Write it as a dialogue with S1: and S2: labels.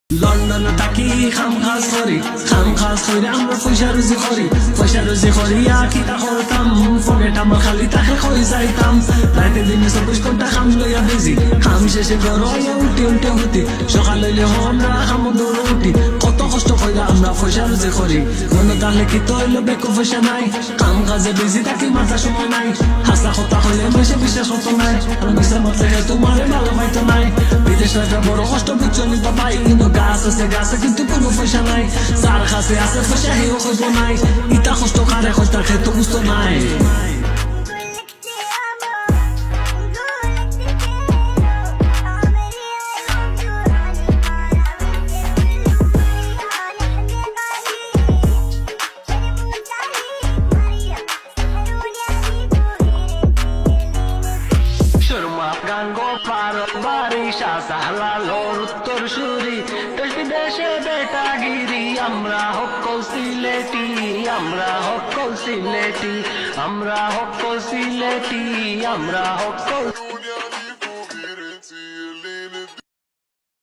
S1: London থাকি খাম খাস করি আমরা পয়সা রুজি করি আকিটা করতাম ফোনেটা আমার খালি তাকে কই যাইতাম রাতে দিনে 24 ঘন্টা খাম লইয়া বিজি খাম শেষে ঘর উঠে হতি সকাল হইলে আমরা খাম দৌড় উঠি কত কষ্ট কইরা আমরা পয়সা রুজি করি মনে তাহলে কি তো হইলো বেকো পয়সা নাই কাম কাজে বিজি থাকি মাথা সময় নাই হাসা কথা হইলে বেশি বিশ্বাস হতো নাই আর মিশা মতে তোমার ভালো পাইতো নাই বিদেশ রাখা বড় কষ্ট বুঝছনি বাবাই কিন্তু গাছ আছে কিন্তু কোনো পয়সা নাই যার কাছে আছে পয়সা হেও হইব নাই ইটা কষ্ট কারে কইতা খেতো বুঝতো নাই গাঙ্গো পারত বারিশা সাহলালোর উত্তর সুরি দেশ বিদেশে বেটাগিরি আমরা হকল সিলেটি আমরা হকল সিলেটি আমরা হকল সিলেটি আমরা হকল